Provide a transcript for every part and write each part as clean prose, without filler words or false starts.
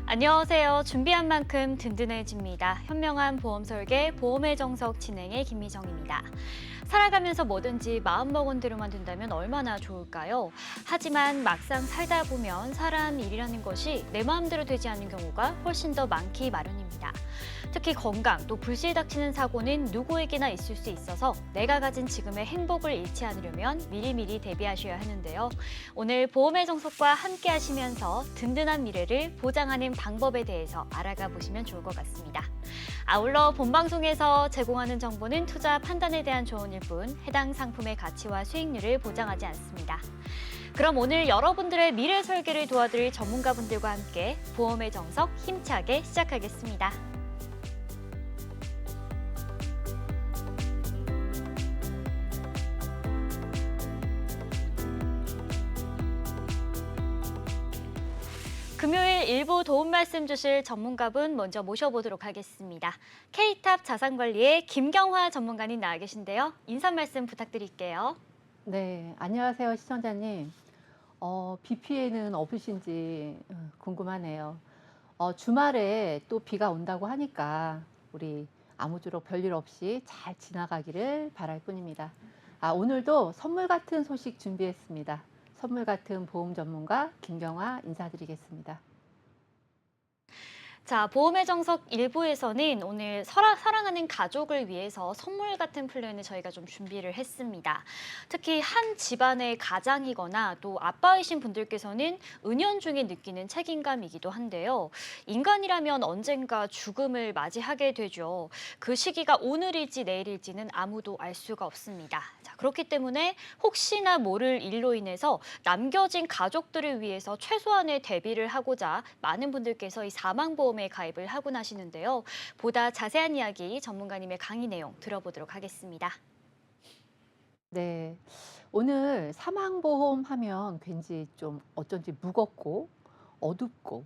안녕하세요. 준비한 만큼 든든해집니다. 현명한 보험 설계, 보험의 정석 진행의 김미정입니다. 살아가면서 뭐든지 마음먹은 대로만 된다면 얼마나 좋을까요? 하지만 막상 살다 보면 사람 일이라는 것이 내 마음대로 되지 않는 경우가 훨씬 더 많기 마련입니다. 특히 건강, 또 불시에 닥치는 사고는 누구에게나 있을 수 있어서 내가 가진 지금의 행복을 잃지 않으려면 미리미리 대비하셔야 하는데요. 오늘 보험의 정석과 함께 하시면서 든든한 미래를 보장하는 방법에 대해서 알아가 보시면 좋을 것 같습니다. 아울러 본방송에서 제공하는 정보는 투자 판단에 대한 조언일 뿐 해당 상품의 가치와 수익률을 보장하지 않습니다. 그럼 오늘 여러분들의 미래 설계를 도와드릴 전문가분들과 함께 보험의 정석 힘차게 시작하겠습니다. 금요일 일부 도움 말씀 주실 전문가분 먼저 모셔보도록 하겠습니다. K탑 자산관리의 김경화 전문가님 나와 계신데요. 인사 말씀 부탁드릴게요. 네, 안녕하세요, 시청자님. 비 피해는 없으신지 궁금하네요. 주말에 또 비가 온다고 하니까 우리 아무쪼록 별일 없이 잘 지나가기를 바랄 뿐입니다. 오늘도 선물 같은 소식 준비했습니다. 선물 같은 보험 전문가 김경화 인사드리겠습니다. 자, 보험의 정석 일부에서는 오늘 사랑하는 가족을 위해서 선물 같은 플랜을 저희가 좀 준비를 했습니다. 특히 한 집안의 가장이거나 또 아빠이신 분들께서는 은연중에 느끼는 책임감이기도 한데요. 인간이라면 언젠가 죽음을 맞이하게 되죠. 그 시기가 오늘일지 내일일지는 아무도 알 수가 없습니다. 자, 그렇기 때문에 혹시나 모를 일로 인해서 남겨진 가족들을 위해서 최소한의 대비를 하고자 많은 분들께서 이 사망보험에 가입을 하고 나시는데요. 보다 자세한 이야기 전문가님의 강의 내용 들어보도록 하겠습니다. 네, 오늘 사망보험 하면 왠지 좀 어쩐지 무겁고 어둡고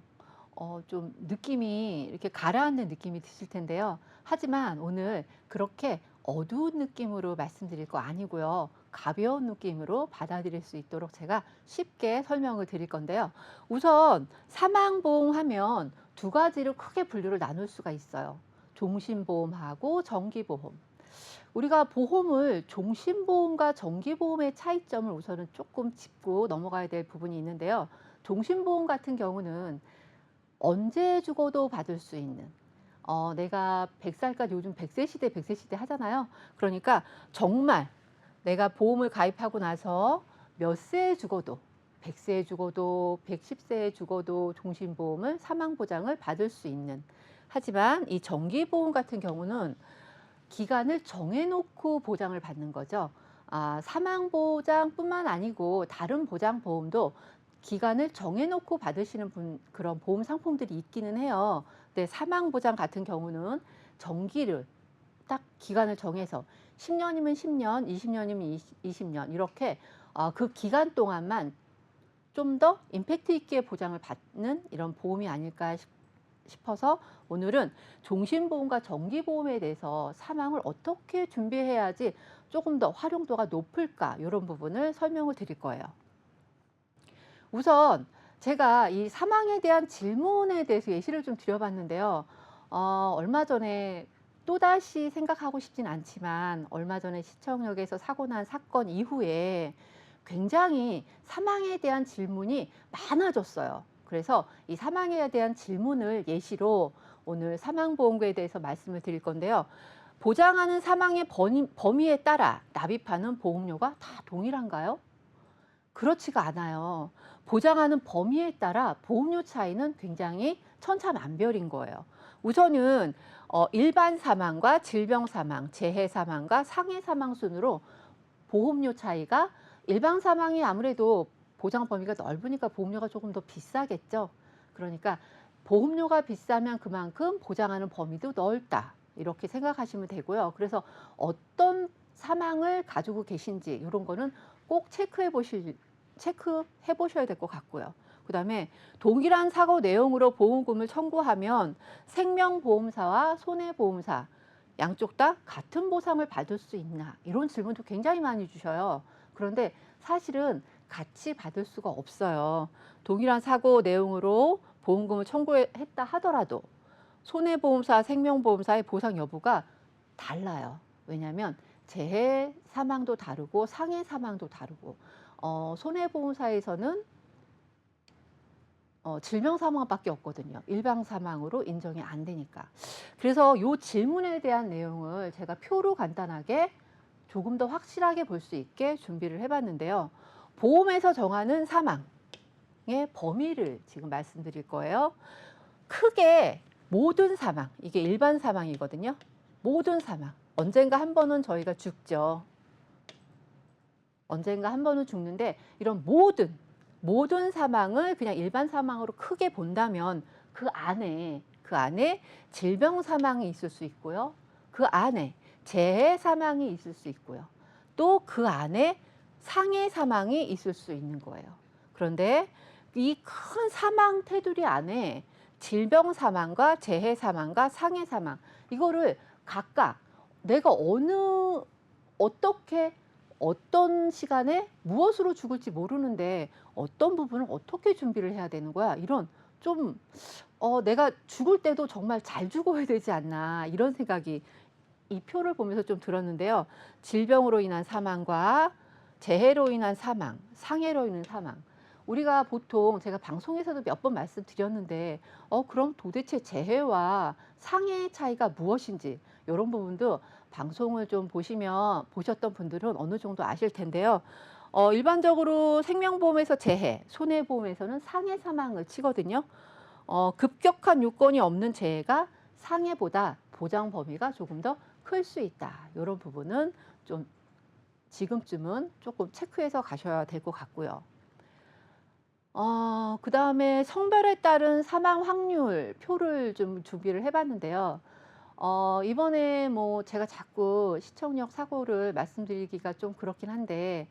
좀 느낌이 이렇게 가라앉는 느낌이 드실 텐데요. 하지만 오늘 그렇게 어두운 느낌으로 말씀드릴 거 아니고요. 가벼운 느낌으로 받아들일 수 있도록 제가 쉽게 설명을 드릴 건데요. 우선 사망보험 하면 두 가지로 크게 분류를 나눌 수가 있어요. 종신보험하고 정기보험. 우리가 보험을 종신보험과 정기보험의 차이점을 우선은 조금 짚고 넘어가야 될 부분이 있는데요. 종신보험 같은 경우는 언제 죽어도 받을 수 있는, 내가 100살까지 요즘 100세 시대, 100세 시대 하잖아요. 그러니까 정말 내가 보험을 가입하고 나서 몇 세에 죽어도, 100세에 죽어도, 110세에 죽어도 종신보험을 사망보장을 받을 수 있는. 하지만 이 정기보험 같은 경우는 기간을 정해놓고 보장을 받는 거죠. 사망보장뿐만 아니고 다른 보장보험도 기간을 정해놓고 받으시는 그런 보험 상품들이 있기는 해요. 근데 사망보장 같은 경우는 정기를 딱 기간을 정해서 10년이면 10년, 20년이면 20년 이렇게 그 기간 동안만 좀 더 임팩트 있게 보장을 받는 이런 보험이 아닐까 싶어서 오늘은 종신보험과 정기보험에 대해서 사망을 어떻게 준비해야지 조금 더 활용도가 높을까 이런 부분을 설명을 드릴 거예요. 우선 제가 이 사망에 대한 질문에 대해서 예시를 좀 드려봤는데요. 얼마 전에 또다시 생각하고 싶진 않지만 얼마 전에 시청역에서 사고 난 사건 이후에 굉장히 사망에 대한 질문이 많아졌어요. 그래서 이 사망에 대한 질문을 예시로 오늘 사망보험금에 대해서 말씀을 드릴 건데요. 보장하는 사망의 범위에 따라 납입하는 보험료가 다 동일한가요? 그렇지가 않아요. 보장하는 범위에 따라 보험료 차이는 굉장히 천차만별인 거예요. 우선은 일반 사망과 질병 사망, 재해 사망과 상해 사망 순으로 보험료 차이가 일반 사망이 아무래도 보장 범위가 넓으니까 보험료가 조금 더 비싸겠죠. 그러니까 보험료가 비싸면 그만큼 보장하는 범위도 넓다. 이렇게 생각하시면 되고요. 그래서 어떤 사망을 가지고 계신지 이런 거는 꼭 체크해 보셔야 될 것 같고요. 그다음에 동일한 사고 내용으로 보험금을 청구하면 생명보험사와 손해보험사 양쪽 다 같은 보상을 받을 수 있나 이런 질문도 굉장히 많이 주셔요. 그런데 사실은 같이 받을 수가 없어요. 동일한 사고 내용으로 보험금을 청구했다 하더라도 손해보험사, 생명보험사의 보상 여부가 달라요. 왜냐하면 재해 사망도 다르고 상해 사망도 다르고 손해보험사에서는 질병 사망밖에 없거든요. 일반 사망으로 인정이 안 되니까. 그래서 이 질문에 대한 내용을 제가 표로 간단하게 조금 더 확실하게 볼 수 있게 준비를 해봤는데요. 보험에서 정하는 사망의 범위를 지금 말씀드릴 거예요. 크게 모든 사망, 이게 일반 사망이거든요. 모든 사망. 언젠가 한 번은 저희가 죽죠. 언젠가 한 번은 죽는데 이런 모든 사망을 그냥 일반 사망으로 크게 본다면 그 안에 질병 사망이 있을 수 있고요. 그 안에 재해 사망이 있을 수 있고요. 또 그 안에 상해 사망이 있을 수 있는 거예요. 그런데 이 큰 사망 테두리 안에 질병 사망과 재해 사망과 상해 사망 이거를 각각 내가 어떻게 어떤 시간에 무엇으로 죽을지 모르는데 어떤 부분을 어떻게 준비를 해야 되는 거야? 이런 좀 내가 죽을 때도 정말 잘 죽어야 되지 않나 이런 생각이 이 표를 보면서 좀 들었는데요. 질병으로 인한 사망과 재해로 인한 사망, 상해로 인한 사망. 우리가 보통 제가 방송에서도 몇 번 말씀드렸는데 그럼 도대체 재해와 상해의 차이가 무엇인지 이런 부분도 방송을 좀 보셨던 분들은 어느 정도 아실 텐데요. 일반적으로 생명보험에서 재해, 손해보험에서는 상해 사망을 치거든요. 급격한 요건이 없는 재해가 상해보다 보장 범위가 조금 더 클 수 있다. 이런 부분은 좀 지금쯤은 조금 체크해서 가셔야 될 것 같고요. 그 다음에 성별에 따른 사망 확률 표를 좀 준비를 해봤는데요. 이번에 뭐 제가 자꾸 시청력 사고를 말씀드리기가 좀 그렇긴 한데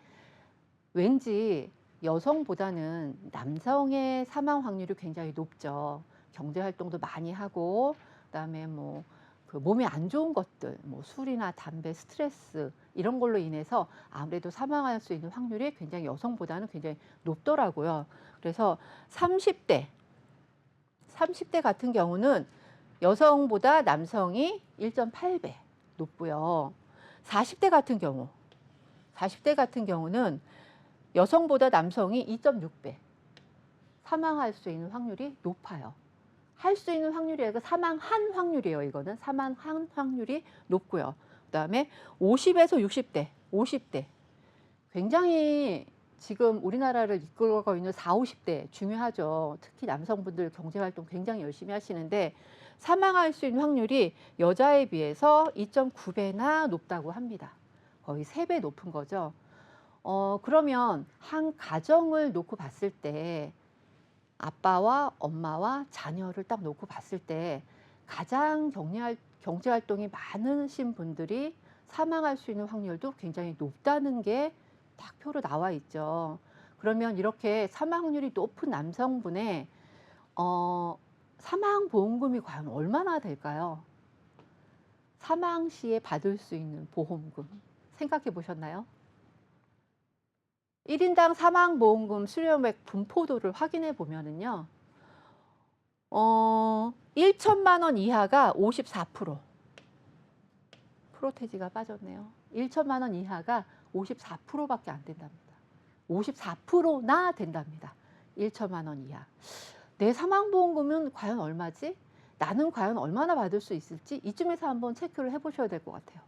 왠지 여성보다는 남성의 사망 확률이 굉장히 높죠. 경제 활동도 많이 하고 그다음에 뭐 그 몸에 안 좋은 것들, 뭐 술이나 담배, 스트레스 이런 걸로 인해서 아무래도 사망할 수 있는 확률이 굉장히 여성보다는 굉장히 높더라고요. 그래서 30대 같은 경우는 여성보다 남성이 1.8배 높고요. 40대 같은 경우는 여성보다 남성이 2.6배 사망할 수 있는 확률이 높아요. 할 수 있는 확률이 아니라 사망한 확률이에요. 이거는 사망한 확률이 높고요. 그다음에 50에서 50대 굉장히 지금 우리나라를 이끌어가고 있는 40, 50대 중요하죠. 특히 남성분들 경제활동 굉장히 열심히 하시는데 사망할 수 있는 확률이 여자에 비해서 2.9배나 높다고 합니다. 거의 3배 높은 거죠. 그러면 한 가정을 놓고 봤을 때 아빠와 엄마와 자녀를 딱 놓고 봤을 때 가장 경제활동이 많으신 분들이 사망할 수 있는 확률도 굉장히 높다는 게 딱 표로 나와 있죠. 그러면 이렇게 사망 확률이 높은 남성분의 사망보험금이 과연 얼마나 될까요? 사망 시에 받을 수 있는 보험금 생각해 보셨나요? 1인당 사망보험금 수령액 분포도를 확인해 보면은요. 1천만 원 이하가 54%. 프로테지가 빠졌네요. 1천만 원 이하가 54%밖에 안 된답니다. 54%나 된답니다. 1천만 원 이하. 내 사망보험금은 과연 얼마지? 나는 과연 얼마나 받을 수 있을지 이쯤에서 한번 체크를 해보셔야 될 것 같아요.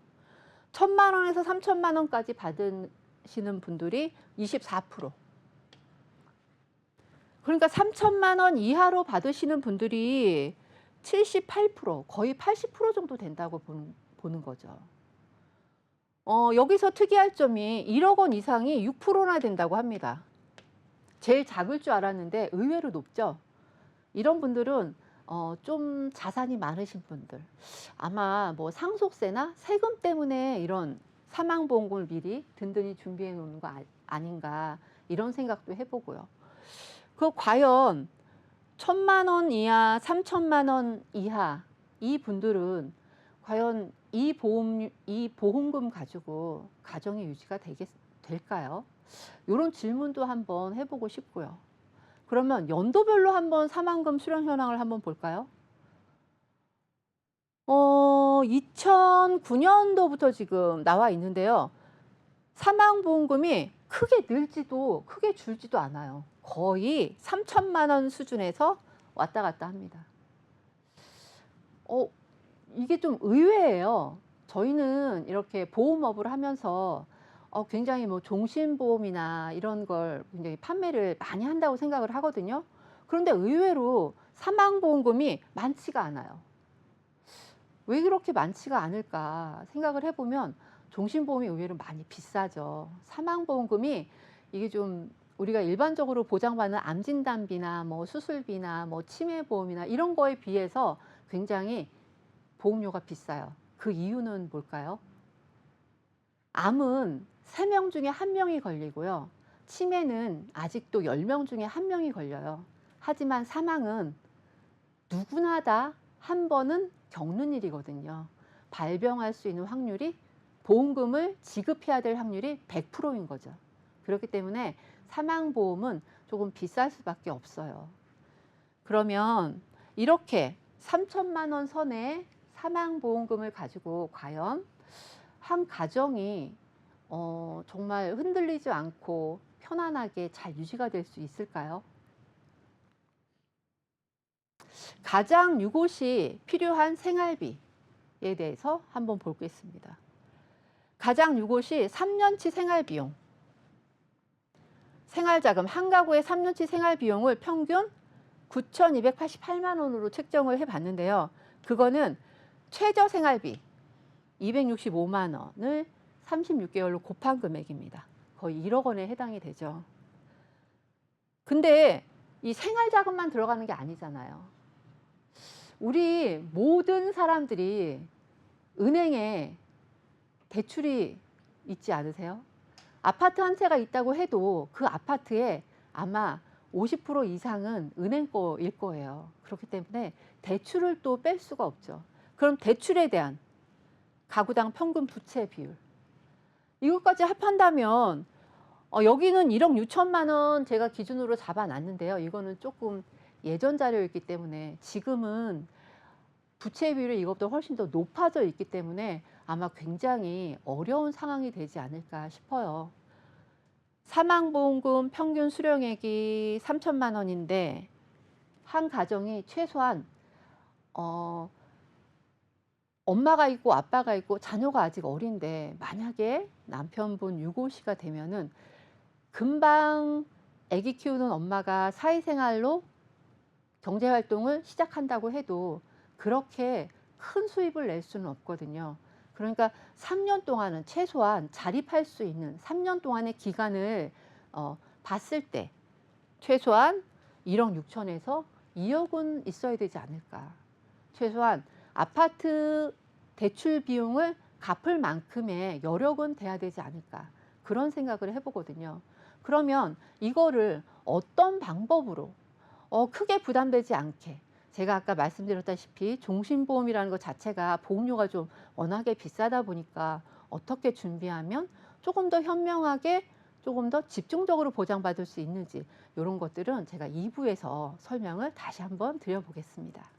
1,000만 원에서 3천만 원까지 받으시는 분들이 24%. 그러니까 3천만 원 이하로 받으시는 분들이 78%, 거의 80% 정도 된다고 보는 거죠. 여기서 특이할 점이 1억 원 이상이 6%나 된다고 합니다. 제일 작을 줄 알았는데 의외로 높죠. 이런 분들은 좀 자산이 많으신 분들, 아마 뭐 상속세나 세금 때문에 이런 사망보험금을 미리 든든히 준비해 놓는 거 아닌가 이런 생각도 해보고요. 과연 1,000만 원 이하, 3천만 원 이하 이 분들은 과연 이 보험금 가지고 가정의 유지가 될까요? 이런 질문도 한번 해보고 싶고요. 그러면 연도별로 한번 사망금 수령 현황을 한번 볼까요? 2009년도부터 지금 나와 있는데요. 사망보험금이 크게 늘지도 크게 줄지도 않아요. 거의 3천만 원 수준에서 왔다 갔다 합니다. 어 이게 좀 의외예요. 저희는 이렇게 보험업을 하면서 굉장히 뭐 종신보험이나 이런 걸 굉장히 판매를 많이 한다고 생각을 하거든요. 그런데 의외로 사망보험금이 많지가 않아요. 왜 그렇게 많지가 않을까 생각을 해 보면 종신보험이 의외로 많이 비싸죠. 사망보험금이 이게 좀 우리가 일반적으로 보장받는 암진단비나 뭐 수술비나 뭐 치매보험이나 이런 거에 비해서 굉장히 보험료가 비싸요. 그 이유는 뭘까요? 암은 3명 중에 1명이 걸리고요. 치매는 아직도 10명 중에 1명이 걸려요. 하지만 사망은 누구나 다 한 번은 겪는 일이거든요. 발병할 수 있는 확률이 보험금을 지급해야 될 확률이 100%인 거죠. 그렇기 때문에 사망보험은 조금 비쌀 수밖에 없어요. 그러면 이렇게 3천만 원 선의 사망보험금을 가지고 과연 한 가정이 정말 흔들리지 않고 편안하게 잘 유지가 될 수 있을까요? 가장 유고시 필요한 생활비에 대해서 한번 보겠습니다. 가장 유고시 3년치 생활비용, 생활자금 한 가구의 3년치 생활비용을 평균 9,288만 원으로 책정을 해봤는데요. 그거는 최저 생활비 265만 원을 36개월로 곱한 금액입니다. 거의 1억 원에 해당이 되죠. 근데 이 생활자금만 들어가는 게 아니잖아요. 우리 모든 사람들이 은행에 대출이 있지 않으세요? 아파트 한 채가 있다고 해도 그 아파트에 아마 50% 이상은 은행 거일 거예요. 그렇기 때문에 대출을 또 뺄 수가 없죠. 그럼 대출에 대한 가구당 평균 부채 비율. 이것까지 합한다면 여기는 1억 6천만 원 제가 기준으로 잡아놨는데요. 이거는 조금 예전 자료였기 때문에 지금은 부채 비율이 이것보다 훨씬 더 높아져 있기 때문에 아마 굉장히 어려운 상황이 되지 않을까 싶어요. 사망보험금 평균 수령액이 3천만 원인데 한 가정이 최소한 엄마가 있고 아빠가 있고 자녀가 아직 어린데 만약에 남편분 유고시가 되면은 금방 아기 키우는 엄마가 사회생활로 경제활동을 시작한다고 해도 그렇게 큰 수입을 낼 수는 없거든요. 그러니까 3년 동안은 최소한 자립할 수 있는 3년 동안의 기간을 봤을 때 최소한 1억 6천에서 2억은 있어야 되지 않을까. 최소한 아파트 대출 비용을 갚을 만큼의 여력은 돼야 되지 않을까. 그런 생각을 해보거든요. 그러면 이거를 어떤 방법으로 크게 부담되지 않게 제가 아까 말씀드렸다시피 종신보험이라는 것 자체가 보험료가 좀 워낙에 비싸다 보니까 어떻게 준비하면 조금 더 현명하게 조금 더 집중적으로 보장받을 수 있는지 이런 것들은 제가 2부에서 설명을 다시 한번 드려보겠습니다.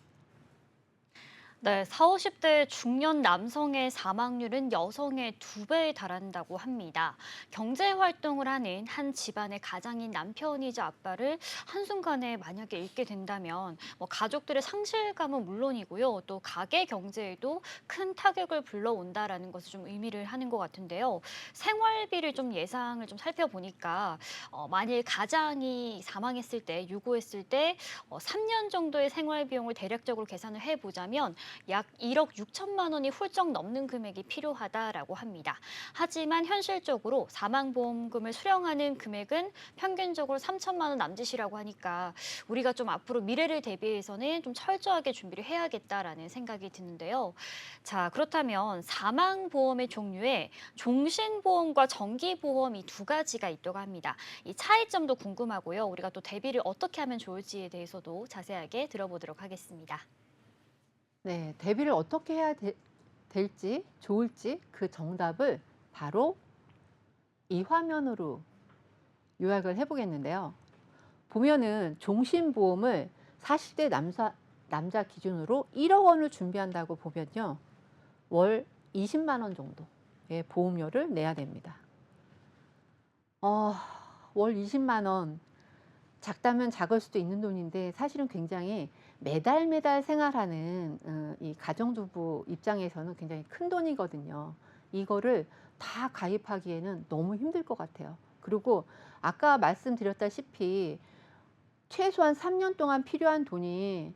네, 40, 50대 중년 남성의 사망률은 여성의 2배에 달한다고 합니다. 경제 활동을 하는 한 집안의 가장인 남편이자 아빠를 한순간에 만약에 잃게 된다면 가족들의 상실감은 물론이고요. 또 가계 경제에도 큰 타격을 불러온다라는 것을 좀 의미를 하는 것 같은데요. 생활비를 좀 예상을 좀 살펴보니까 만일 가장이 사망했을 때, 유고했을 때 3년 정도의 생활비용을 대략적으로 계산을 해보자면 약 1억 6천만 원이 훌쩍 넘는 금액이 필요하다라고 합니다. 하지만 현실적으로 사망보험금을 수령하는 금액은 평균적으로 3천만 원 남짓이라고 하니까 우리가 좀 앞으로 미래를 대비해서는 좀 철저하게 준비를 해야겠다라는 생각이 드는데요. 자, 그렇다면 사망보험의 종류에 종신보험과 정기보험 이 2가지가 있다고 합니다. 이 차이점도 궁금하고요. 우리가 또 대비를 어떻게 하면 좋을지에 대해서도 자세하게 들어보도록 하겠습니다. 네, 대비를 어떻게 해야 될지 좋을지 그 정답을 바로 이 화면으로 요약을 해보겠는데요. 보면은 종신보험을 40대 남자 기준으로 1억 원을 준비한다고 보면요. 월 20만 원 정도의 보험료를 내야 됩니다. 월 20만 원. 작다면 작을 수도 있는 돈인데 사실은 굉장히 매달 생활하는 이 가정주부 입장에서는 굉장히 큰 돈이거든요. 이거를 다 가입하기에는 너무 힘들 것 같아요. 그리고 아까 말씀드렸다시피 최소한 3년 동안 필요한 돈이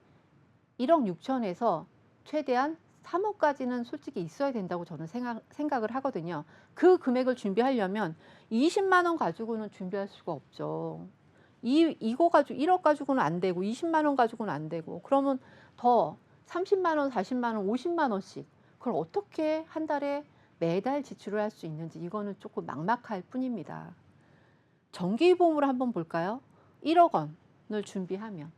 1억 6천에서 최대한 3억까지는 솔직히 있어야 된다고 저는 생각을 하거든요. 그 금액을 준비하려면 20만 원 가지고는 준비할 수가 없죠. 이거 가지고 1억 가지고는 안 되고 20만 원 가지고는 안 되고 그러면 더 30만 원, 40만 원, 50만 원씩 그걸 어떻게 한 달에 매달 지출을 할 수 있는지 이거는 조금 막막할 뿐입니다. 정기보험으로 한번 볼까요? 1억 원을 준비하면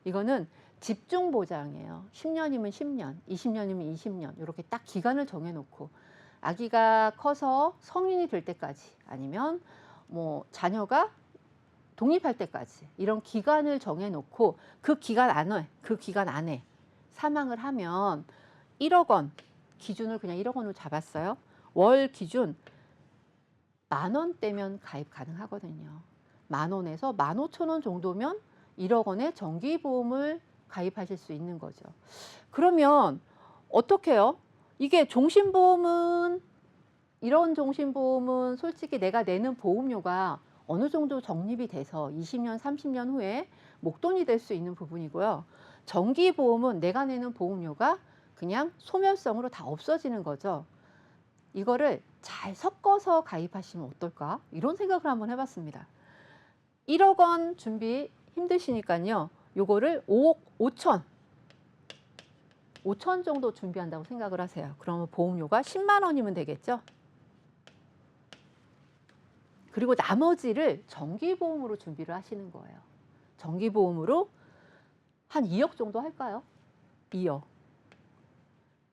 이거는 집중 보장이에요. 10년이면 10년, 20년이면 20년 이렇게 딱 기간을 정해놓고 아기가 커서 성인이 될 때까지 아니면 뭐 자녀가 독립할 때까지 이런 기간을 정해놓고 그 기간 안에 사망을 하면 1억 원 기준을 그냥 1억 원으로 잡았어요. 월 기준 10,000원대면 가입 가능하거든요. 10,000원에서 15,000원 정도면 1억 원의 정기보험을 가입하실 수 있는 거죠. 그러면 어떻게 해요? 이게 종신보험은 이런 종신보험은 솔직히 내가 내는 보험료가 어느 정도 적립이 돼서 20년, 30년 후에 목돈이 될 수 있는 부분이고요. 정기보험은 내가 내는 보험료가 그냥 소멸성으로 다 없어지는 거죠. 이거를 잘 섞어서 가입하시면 어떨까? 이런 생각을 한번 해봤습니다. 1억 원 준비 힘드시니까요. 요거를 5억 5천 정도 준비한다고 생각을 하세요. 그러면 보험료가 10만 원이면 되겠죠? 그리고 나머지를 정기보험으로 준비를 하시는 거예요. 정기보험으로 한 2억 정도 할까요? 2억.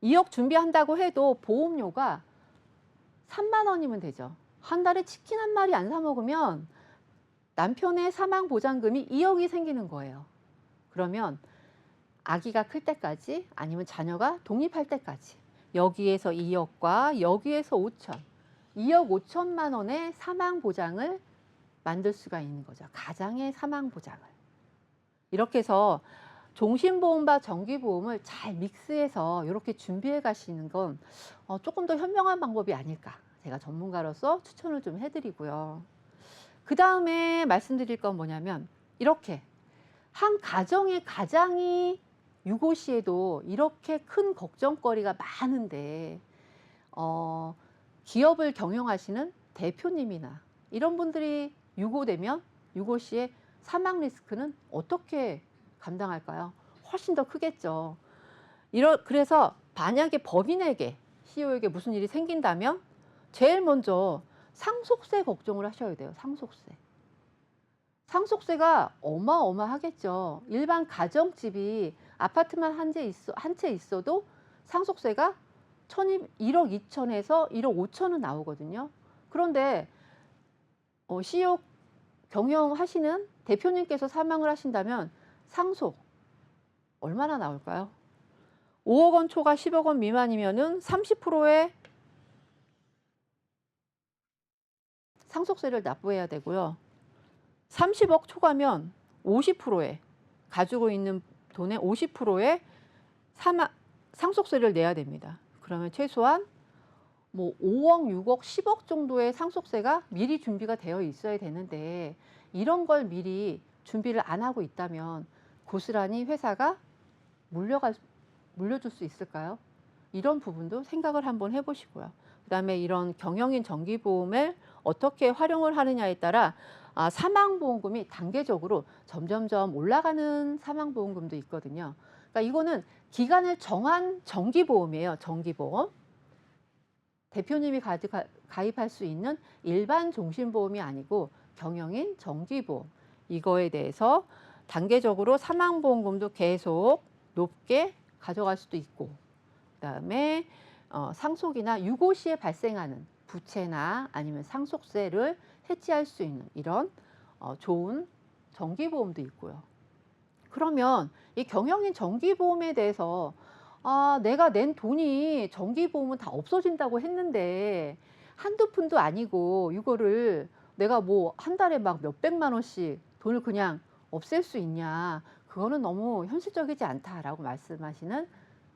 2억 준비한다고 해도 보험료가 3만 원이면 되죠. 한 달에 치킨 한 마리 안 사 먹으면 남편의 사망 보장금이 2억이 생기는 거예요. 그러면 아기가 클 때까지 아니면 자녀가 독립할 때까지 여기에서 2억과 여기에서 5천 2억 5천만 원의 사망 보장을 만들 수가 있는 거죠. 가장의 사망 보장을. 이렇게 해서 종신보험과 정기보험을 잘 믹스해서 이렇게 준비해 가시는 건 조금 더 현명한 방법이 아닐까. 제가 전문가로서 추천을 좀 해드리고요. 그 다음에 말씀드릴 건 뭐냐면 이렇게 한 가정의 가장이 유고 시에도 이렇게 큰 걱정거리가 많은데 기업을 경영하시는 대표님이나 이런 분들이 유고되면 유고 시에 사망 리스크는 어떻게 감당할까요? 훨씬 더 크겠죠. 그래서 만약에 법인에게 CEO에게 무슨 일이 생긴다면 제일 먼저 상속세 걱정을 하셔야 돼요. 상속세. 상속세가 어마어마하겠죠. 일반 가정집이 아파트만 한 채 있어도 상속세가 1억 2천에서 1억 5천은 나오거든요. 그런데 CEO 경영하시는 대표님께서 사망을 하신다면 상속 얼마나 나올까요? 5억 원 초과 10억 원 미만이면은 30%의 상속세를 납부해야 되고요. 30억 초과면 50%의 가지고 있는 돈의 50%의 상속세를 내야 됩니다. 그러면 최소한 뭐 5억, 6억, 10억 정도의 상속세가 미리 준비가 되어 있어야 되는데 이런 걸 미리 준비를 안 하고 있다면 고스란히 회사가 물려줄 수 있을까요? 이런 부분도 생각을 한번 해보시고요. 그 다음에 이런 경영인 정기보험을 어떻게 활용을 하느냐에 따라 사망보험금이 단계적으로 점점점 올라가는 사망보험금도 있거든요. 그러니까 이거는 기간을 정한 정기보험이에요. 정기보험. 대표님이 가입할 수 있는 일반 종신보험이 아니고 경영인 정기보험. 이거에 대해서 단계적으로 사망보험금도 계속 높게 가져갈 수도 있고 그다음에 상속이나 유고 시에 발생하는 부채나 아니면 상속세를 해지할 수 있는 이런 좋은 정기보험도 있고요. 그러면 이 경영인 정기보험에 대해서 내가 낸 돈이 정기보험은 다 없어진다고 했는데 한두 푼도 아니고 이거를 내가 뭐 한 달에 막 몇백만 원씩 돈을 그냥 없앨 수 있냐. 그거는 너무 현실적이지 않다라고 말씀하시는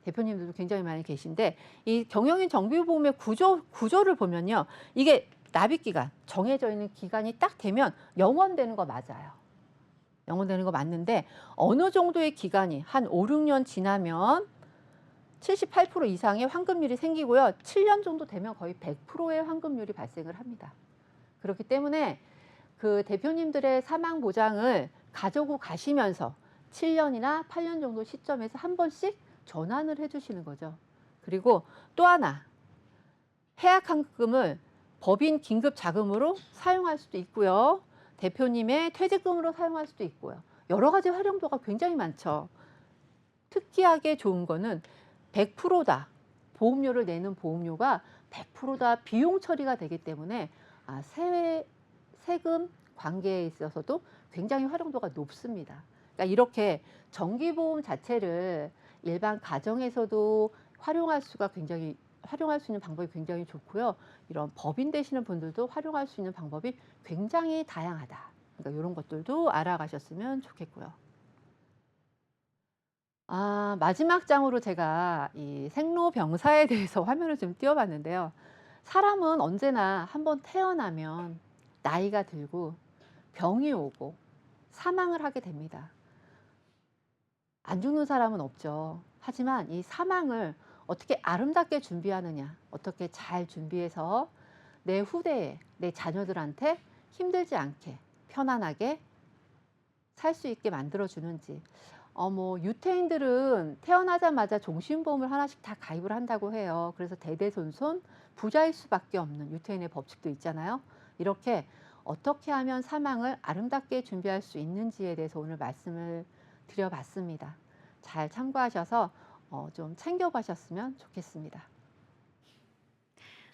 대표님들도 굉장히 많이 계신데 이 경영인 정기보험의 구조를 보면요. 이게 납입 기간, 정해져 있는 기간이 딱 되면 영원되는 거 맞아요. 영원되는 거 맞는데 어느 정도의 기간이 한 5, 6년 지나면 78% 이상의 환급률이 생기고요. 7년 정도 되면 거의 100%의 환급률이 발생을 합니다. 그렇기 때문에 그 대표님들의 사망 보장을 가지고 가시면서 7년이나 8년 정도 시점에서 한 번씩 전환을 해주시는 거죠. 그리고 또 하나, 해약환급금을 법인 긴급 자금으로 사용할 수도 있고요. 대표님의 퇴직금으로 사용할 수도 있고요. 여러 가지 활용도가 굉장히 많죠. 특이하게 좋은 거는 100%다. 보험료를 내는 보험료가 100%다 비용 처리가 되기 때문에 세금 관계에 있어서도 굉장히 활용도가 높습니다. 그러니까 이렇게 정기보험 자체를 일반 가정에서도 활용할 수 있는 방법이 굉장히 좋고요. 이런 법인 되시는 분들도 활용할 수 있는 방법이 굉장히 다양하다. 그러니까 이런 것들도 알아가셨으면 좋겠고요. 마지막 장으로 제가 이 생로병사에 대해서 화면을 좀 띄워봤는데요. 사람은 언제나 한번 태어나면 나이가 들고 병이 오고 사망을 하게 됩니다. 안 죽는 사람은 없죠. 하지만 이 사망을 어떻게 아름답게 준비하느냐, 어떻게 잘 준비해서 내 후대에, 내 자녀들한테 힘들지 않게 편안하게 살 수 있게 만들어주는지. 유태인들은 태어나자마자 종신보험을 하나씩 다 가입을 한다고 해요. 그래서 대대손손 부자일 수밖에 없는 유태인의 법칙도 있잖아요. 이렇게 어떻게 하면 사망을 아름답게 준비할 수 있는지에 대해서 오늘 말씀을 드려봤습니다. 잘 참고하셔서 좀 챙겨가셨으면 좋겠습니다.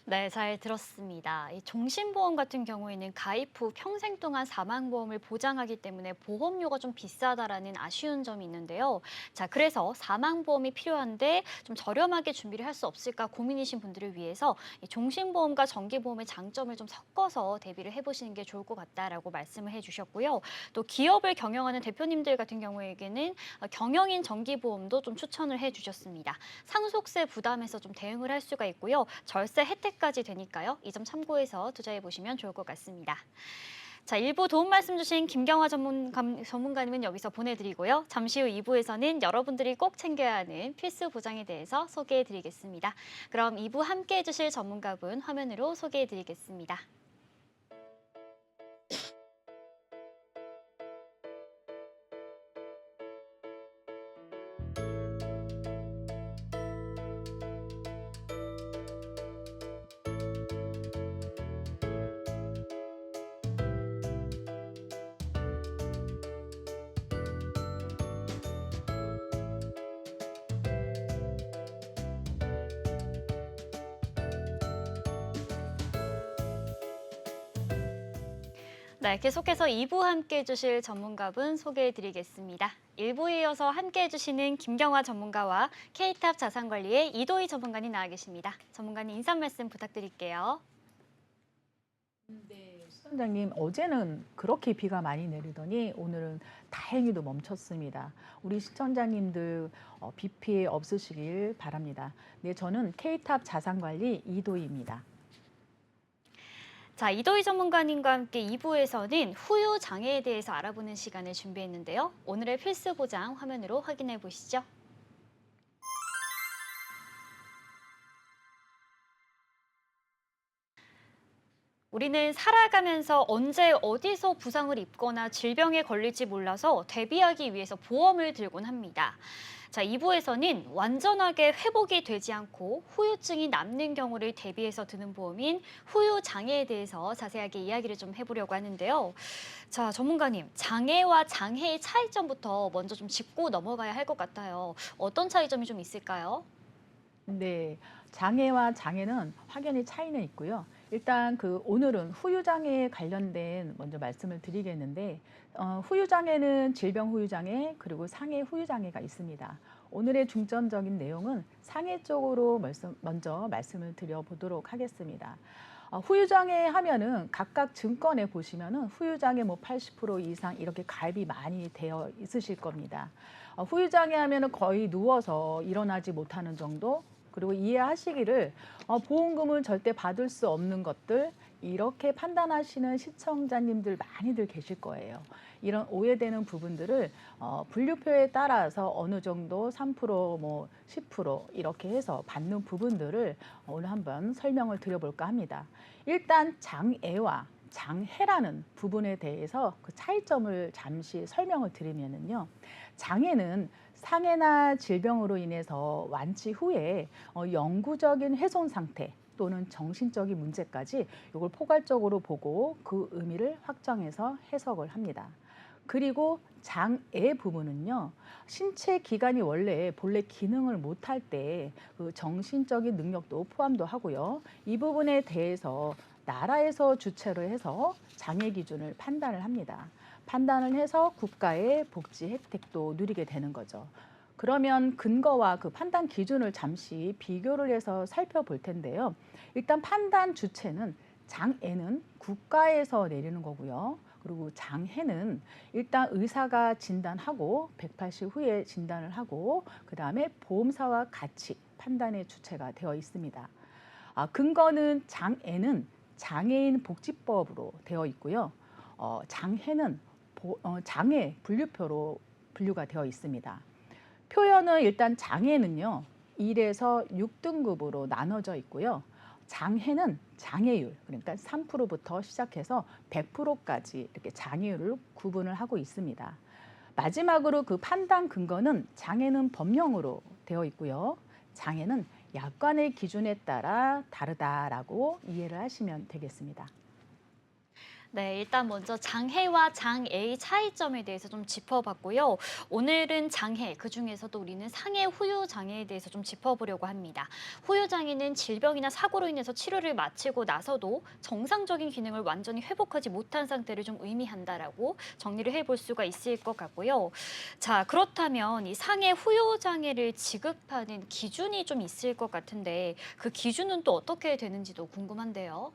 네, 잘 들었습니다. 이 종신보험 같은 경우에는 가입 후 평생 동안 사망보험을 보장하기 때문에 보험료가 좀 비싸다라는 아쉬운 점이 있는데요. 자, 그래서 사망보험이 필요한데 좀 저렴하게 준비를 할 수 없을까 고민이신 분들을 위해서 이 종신보험과 정기보험의 장점을 좀 섞어서 대비를 해보시는 게 좋을 것 같다라고 말씀을 해주셨고요. 또 기업을 경영하는 대표님들 같은 경우에는 경영인 정기보험도 좀 추천을 해주셨습니다. 상속세 부담에서 좀 대응을 할 수가 있고요. 절세 혜택까지 되니까요. 이 점 참고해서 투자해 보시면 좋을 것 같습니다. 자, 1부 도움 말씀 주신 김경화 전문가님은 여기서 보내드리고요. 잠시 후 2부에서는 여러분들이 꼭 챙겨야 하는 필수 보장에 대해서 소개해 드리겠습니다. 그럼 2부 함께 해주실 전문가분 화면으로 소개해 드리겠습니다. 네, 계속해서 2부 함께 해주실 전문가분 소개해드리겠습니다. 1부에 이어서 함께 해주시는 김경화 전문가와 K탑 자산관리의 이도희 전문가님 나와 계십니다. 전문가님 인사 말씀 부탁드릴게요. 네, 수원장님 어제는 그렇게 비가 많이 내리더니 오늘은 다행히도 멈췄습니다. 우리 시청자님들 비 피해 없으시길 바랍니다. 네, 저는 K탑 자산관리 이도희입니다. 자, 이도희 전문가님과 함께 2부에서는 후유 장애에 대해서 알아보는 시간을 준비했는데요. 오늘의 필수 보장 화면으로 확인해 보시죠. 우리는 살아가면서 언제 어디서 부상을 입거나 질병에 걸릴지 몰라서 대비하기 위해서 보험을 들곤 합니다. 자, 2부에서는 완전하게 회복이 되지 않고 후유증이 남는 경우를 대비해서 드는 보험인 후유장애에 대해서 자세하게 이야기를 좀 해보려고 하는데요. 자, 전문가님, 장애와 장애의 차이점부터 먼저 좀 짚고 넘어가야 할 것 같아요. 어떤 차이점이 좀 있을까요? 네, 장애와 장애는 확연히 차이는 있고요. 일단 오늘은 후유장애에 관련된 먼저 말씀을 드리겠는데 후유장애는 질병 후유장애 그리고 상해 후유장애가 있습니다. 오늘의 중점적인 내용은 상해 쪽으로 먼저 말씀을 드려보도록 하겠습니다. 후유장애 하면은 각각 증권에 보시면은 후유장애 뭐 80% 이상 이렇게 가입이 많이 되어 있으실 겁니다. 후유장애 하면은 거의 누워서 일어나지 못하는 정도, 그리고 이해하시기를 보험금은 절대 받을 수 없는 것들, 이렇게 판단하시는 시청자님들 많이들 계실 거예요. 이런 오해되는 부분들을 분류표에 따라서 어느 정도 3%, 뭐 10% 이렇게 해서 받는 부분들을 오늘 한번 설명을 드려볼까 합니다. 일단 장애와 장해라는 부분에 대해서 그 차이점을 잠시 설명을 드리면은요. 장애는 상해나 질병으로 인해서 완치 후에 영구적인 훼손 상태 또는 정신적인 문제까지 이걸 포괄적으로 보고 그 의미를 확정해서 해석을 합니다. 그리고 장애 부분은요, 신체 기관이 원래 본래 기능을 못할 때 그 정신적인 능력도 포함도 하고요. 이 부분에 대해서 나라에서 주체를 해서 장애 기준을 판단을 합니다. 판단을 해서 국가의 복지 혜택도 누리게 되는 거죠. 그러면 근거와 그 판단 기준을 잠시 비교를 해서 살펴볼 텐데요. 일단 판단 주체는 장애는 국가에서 내리는 거고요. 그리고 장해는 일단 의사가 진단하고 180 후에 진단을 하고 그다음에 보험사와 같이 판단의 주체가 되어 있습니다. 근거는 장애는 장애인 복지법으로 되어 있고요. 장해는 장애 분류표로 분류가 되어 있습니다. 표현은 일단 장애는요, 1에서 6등급으로 나눠져 있고요. 장해는 장애율, 그러니까 3%부터 시작해서 100%까지 이렇게 장애율을 구분을 하고 있습니다. 마지막으로 그 판단 근거는 장애는 법령으로 되어 있고요. 장애는 약관의 기준에 따라 다르다라고 이해를 하시면 되겠습니다. 네, 일단 먼저 장해와 장애의 차이점에 대해서 좀 짚어봤고요. 오늘은 장해, 그중에서도 우리는 상해 후유 장애에 대해서 좀 짚어보려고 합니다. 후유 장애는 질병이나 사고로 인해서 치료를 마치고 나서도 정상적인 기능을 완전히 회복하지 못한 상태를 좀 의미한다라고 정리를 해볼 수가 있을 것 같고요. 자, 그렇다면 이 상해 후유 장애를 지급하는 기준이 좀 있을 것 같은데 그 기준은 또 어떻게 되는지도 궁금한데요.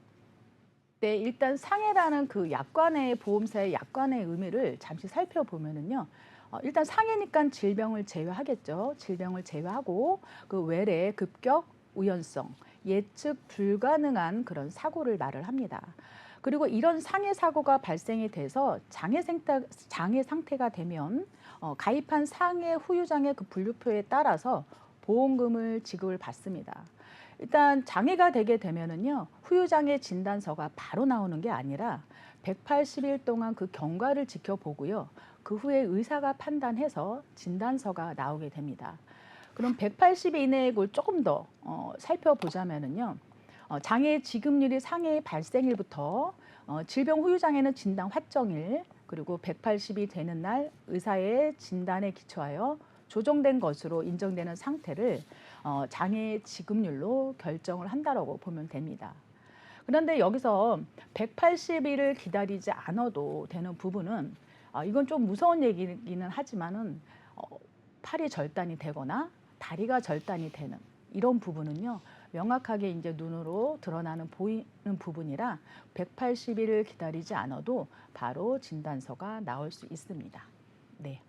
네, 일단 상해라는 그 약관의 보험사의 약관의 의미를 잠시 살펴보면은요. 일단 상해니까 질병을 제외하겠죠. 질병을 제외하고 그 외래 급격 우연성 예측 불가능한 그런 사고를 말을 합니다. 그리고 이런 상해 사고가 발생이 돼서 장애 상태가 되면 가입한 상해 후유장애 그 분류표에 따라서 보험금을 지급을 받습니다. 일단 장애가 되게 되면은요, 후유장애 진단서가 바로 나오는 게 아니라 180일 동안 그 경과를 지켜보고요. 그 후에 의사가 판단해서 진단서가 나오게 됩니다. 그럼 180일 이내에 그걸 조금 더 살펴보자면은요. 장애 지급률이 상해 발생일부터 질병 후유장애는 진단 확정일, 그리고 180이 되는 날 의사의 진단에 기초하여 조정된 것으로 인정되는 상태를 장애 지급률로 결정을 한다라고 보면 됩니다. 그런데 여기서 180일을 기다리지 않아도 되는 부분은 이건 좀 무서운 얘기기는 하지만은 팔이 절단이 되거나 다리가 절단이 되는 이런 부분은요. 명확하게 이제 눈으로 드러나는 보이는 부분이라 180일을 기다리지 않아도 바로 진단서가 나올 수 있습니다. 네.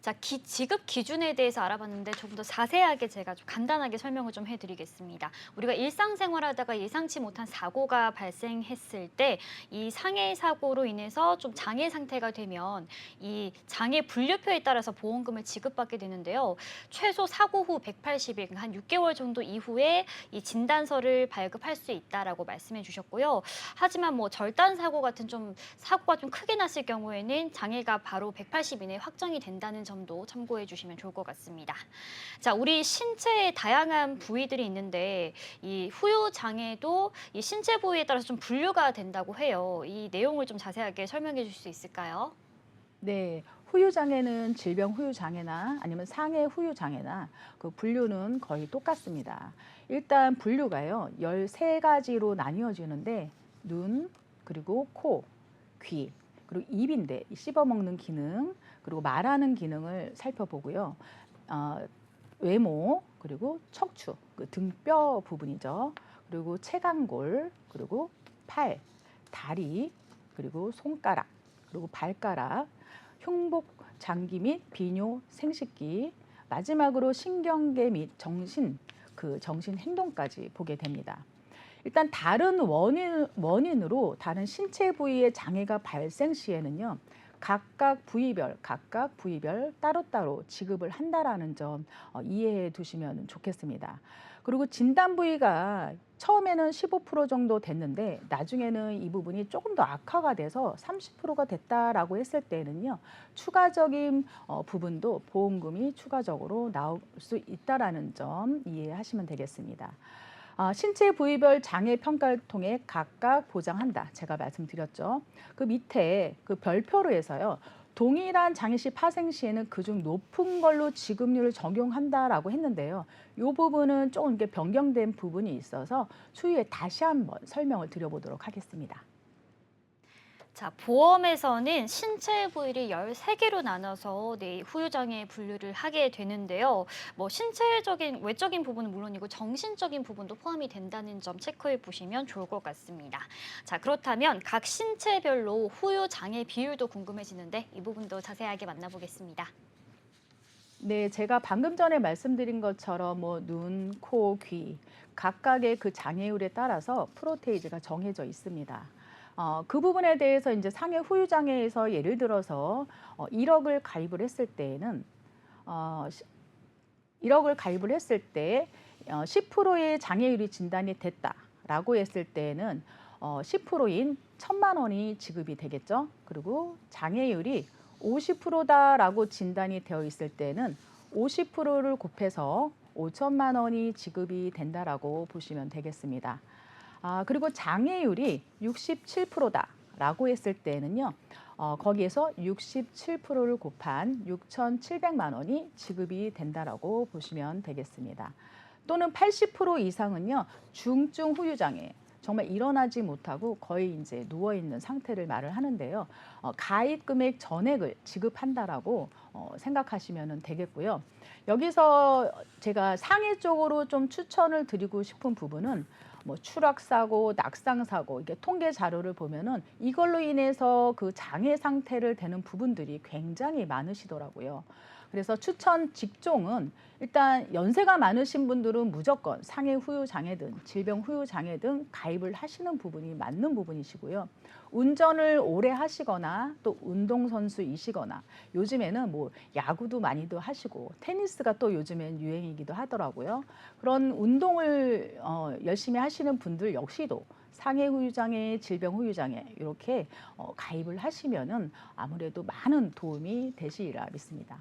자, 지급 기준에 대해서 알아봤는데 조금 더 자세하게 제가 좀 간단하게 설명을 좀 해드리겠습니다. 우리가 일상생활하다가 예상치 못한 사고가 발생했을 때 이 상해 사고로 인해서 좀 장애 상태가 되면 이 장애 분류표에 따라서 보험금을 지급받게 되는데요. 최소 사고 후 180일, 한 6개월 정도 이후에 이 진단서를 발급할 수 있다라고 말씀해 주셨고요. 하지만 뭐 절단 사고 같은 좀 사고가 좀 크게 났을 경우에는 장애가 바로 180일 이내에 확정이 된다는 점도 참고해 주시면 좋을 것 같습니다. 자, 우리 신체에 다양한 부위들이 있는데 이 후유 장애도 이 신체 부위에 따라서 좀 분류가 된다고 해요. 이 내용을 좀 자세하게 설명해 줄 수 있을까요? 네, 후유장애는 질병 후유장애나 아니면 상해 후유장애나 그 분류는 거의 똑같습니다. 일단 분류가요, 13가지로 나뉘어지는데 눈, 그리고 코, 귀, 그리고 입인데 씹어먹는 기능, 그리고 말하는 기능을 살펴보고요. 외모, 그리고 척추, 그 등뼈 부분이죠. 그리고 체간골, 그리고 팔, 다리, 그리고 손가락, 그리고 발가락, 흉복 장기 및 비뇨 생식기, 마지막으로 신경계 및 정신, 그 정신 행동까지 보게 됩니다. 일단 다른 원인으로 다른 신체 부위의 장애가 발생 시에는요, 각각 부위별 따로따로 지급을 한다라는 점 이해해 두시면 좋겠습니다. 그리고 진단 부위가 처음에는 15% 정도 됐는데 나중에는 이 부분이 조금 더 악화가 돼서 30%가 됐다라고 했을 때는요, 추가적인 부분도 보험금이 추가적으로 나올 수 있다라는 점 이해하시면 되겠습니다. 신체 부위별 장애 평가를 통해 각각 보장한다. 제가 말씀드렸죠. 그 밑에 그 별표로 해서요, 동일한 장애 시 파생 시에는 그중 높은 걸로 지급률을 적용한다라고 했는데요. 이 부분은 조금 이렇게 변경된 부분이 있어서 추후에 다시 한번 설명을 드려보도록 하겠습니다. 자, 보험에서는 신체 부위를 13개로 나눠서 후유장애 분류를 하게 되는데요. 뭐 신체적인 외적인 부분은 물론이고 정신적인 부분도 포함이 된다는 점 체크해 보시면 좋을 것 같습니다. 자, 그렇다면 각 신체별로 후유장애 비율도 궁금해지는데 이 부분도 자세하게 만나보겠습니다. 네, 제가 방금 전에 말씀드린 것처럼 뭐 눈, 코, 귀 각각의 그 장애율에 따라서 프로테이즈가 정해져 있습니다. 그 부분에 대해서 이제 상해 후유 장애에서 예를 들어서 1억을 가입을 했을 때에는 1억을 가입을 했을 때 10%의 장애율이 진단이 됐다라고 했을 때에는 10%인 1,000만 원이 지급이 되겠죠. 그리고 장애율이 50%다라고 진단이 되어 있을 때는 50%를 곱해서 5천만 원이 지급이 된다라고 보시면 되겠습니다. 그리고 장애율이 67%다라고 했을 때는요, 거기에서 67%를 곱한 6,700만 원이 지급이 된다라고 보시면 되겠습니다. 또는 80% 이상은요, 중증 후유장애, 정말 일어나지 못하고 거의 이제 누워 있는 상태를 말을 하는데요. 가입 금액 전액을 지급한다라고 생각하시면 되겠고요. 여기서 제가 상해 쪽으로 좀 추천을 드리고 싶은 부분은 뭐 추락사고, 낙상사고, 이게 통계 자료를 보면은 이걸로 인해서 그 장애 상태를 되는 부분들이 굉장히 많으시더라고요. 그래서 추천 직종은 일단 연세가 많으신 분들은 무조건 상해 후유 장애든 질병 후유 장애든 가입을 하시는 부분이 맞는 부분이시고요. 운전을 오래 하시거나 또 운동선수이시거나 요즘에는 뭐 야구도 많이도 하시고 테니스가 또 요즘엔 유행이기도 하더라고요. 그런 운동을 열심히 하시는 분들 역시도 상해 후유장애, 질병 후유장애 이렇게 가입을 하시면은 아무래도 많은 도움이 되시리라 믿습니다.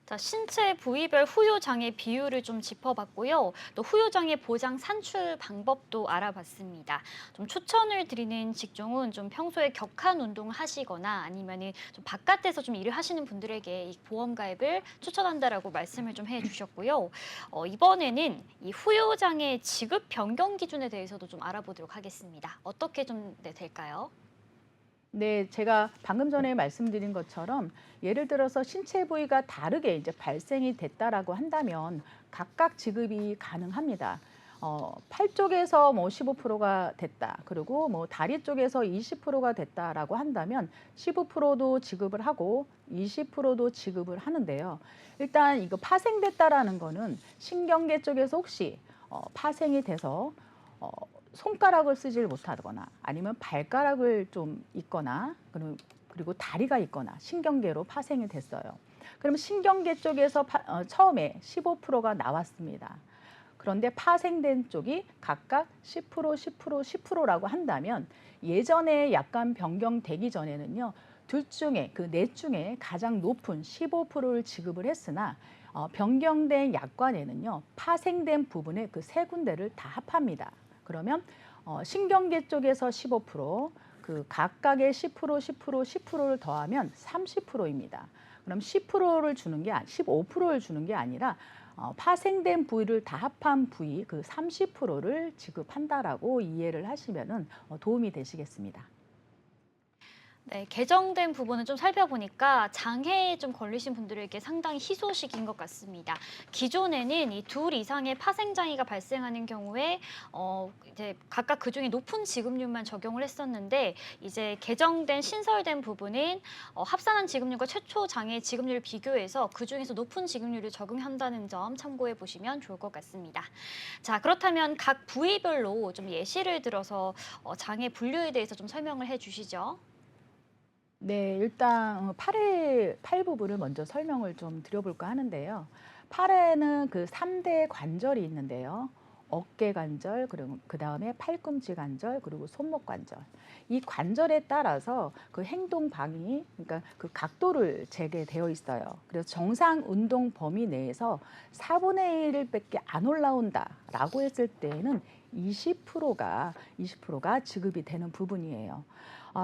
자, 신체 부위별 후유장애 비율을 좀 짚어봤고요. 또 후유장애 보장 산출 방법도 알아봤습니다. 좀 추천을 드리는 직종은 좀 평소에 격한 운동을 하시거나 아니면은 좀 바깥에서 좀 일을 하시는 분들에게 이 보험 가입을 추천한다라고 말씀을 좀 해주셨고요. 이번에는 이 후유장애 지급 변경 기준에 대해서도 좀 알아보도록 하겠습니다. 어떻게 좀 될까요? 네, 제가 방금 전에 말씀드린 것처럼 예를 들어서 신체 부위가 다르게 이제 발생이 됐다라고 한다면 각각 지급이 가능합니다. 팔 쪽에서 뭐 15%가 됐다. 그리고 뭐 다리 쪽에서 20%가 됐다라고 한다면 15%도 지급을 하고 20%도 지급을 하는데요. 일단 이거 파생됐다라는 거는 신경계 쪽에서 혹시 파생이 돼서 손가락을 쓰질 못하거나 아니면 발가락을 좀 있거나 그리고 다리가 있거나 신경계로 파생이 됐어요. 그럼 신경계 쪽에서 처음에 15%가 나왔습니다. 그런데 파생된 쪽이 각각 10%, 10%, 10%라고 한다면 예전에 약관 변경되기 전에는요. 둘 중에 그 넷 중에 가장 높은 15%를 지급을 했으나 변경된 약관에는요. 파생된 부분의 그 세 군데를 다 합합니다. 그러면 신경계 쪽에서 15%, 그 각각의 10%, 10%, 10%를 더하면 30%입니다. 그럼 10%를 주는 게 15%를 주는 게 아니라 파생된 부위를 다 합한 부위 그 30%를 지급한다라고 이해를 하시면은 도움이 되시겠습니다. 네, 개정된 부분을 좀 살펴보니까 장애에 좀 걸리신 분들에게 상당히 희소식인 것 같습니다. 기존에는 이 둘 이상의 파생 장애가 발생하는 경우에 이제 각각 그 중에 높은 지급률만 적용을 했었는데 이제 개정된 신설된 부분은 합산한 지급률과 최초 장애 지급률을 비교해서 그 중에서 높은 지급률을 적용한다는 점 참고해 보시면 좋을 것 같습니다. 자, 그렇다면 각 부위별로 좀 예시를 들어서 장애 분류에 대해서 좀 설명을 해주시죠. 네, 일단 팔 부분을 먼저 설명을 좀 드려볼까 하는데요. 팔에는 그 3대 관절이 있는데요. 어깨 관절, 그리고 그 다음에 팔꿈치 관절, 그리고 손목 관절. 이 관절에 따라서 그 행동 방이, 그러니까 그 각도를 재게 되어 있어요. 그래서 정상 운동 범위 내에서 4분의 1밖에 안 올라온다라고 했을 때에는 20%가 지급이 되는 부분이에요.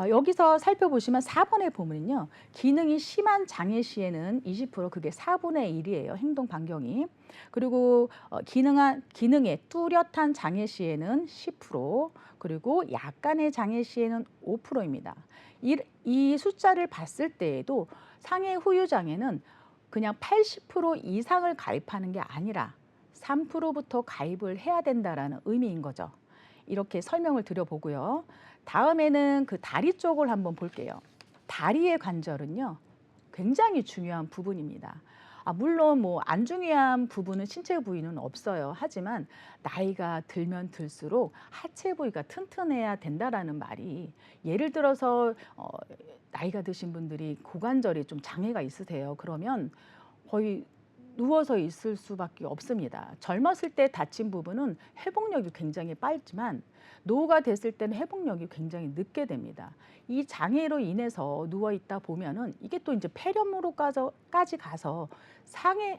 여기서 살펴보시면 4번에 보면요. 기능이 심한 장애 시에는 20%, 그게 4분의 1이에요. 행동 반경이. 그리고 기능에 뚜렷한 장애 시에는 10%, 그리고 약간의 장애 시에는 5%입니다. 이 숫자를 봤을 때에도 상해 후유 장애는 그냥 80% 이상을 가입하는 게 아니라 3%부터 가입을 해야 된다라는 의미인 거죠. 이렇게 설명을 드려보고요. 다음에는 그 다리 쪽을 한번 볼게요. 다리의 관절은요, 굉장히 중요한 부분입니다. 물론 뭐 안 중요한 부분은 신체 부위는 없어요. 하지만 나이가 들면 들수록 하체 부위가 튼튼해야 된다라는 말이, 예를 들어서 나이가 드신 분들이 고관절이 좀 장애가 있으세요. 그러면 거의 누워서 있을 수밖에 없습니다. 젊었을 때 다친 부분은 회복력이 굉장히 빠르지만 노후가 됐을 때는 회복력이 굉장히 늦게 됩니다. 이 장애로 인해서 누워 있다 보면은 이게 또 이제 폐렴으로까지 가서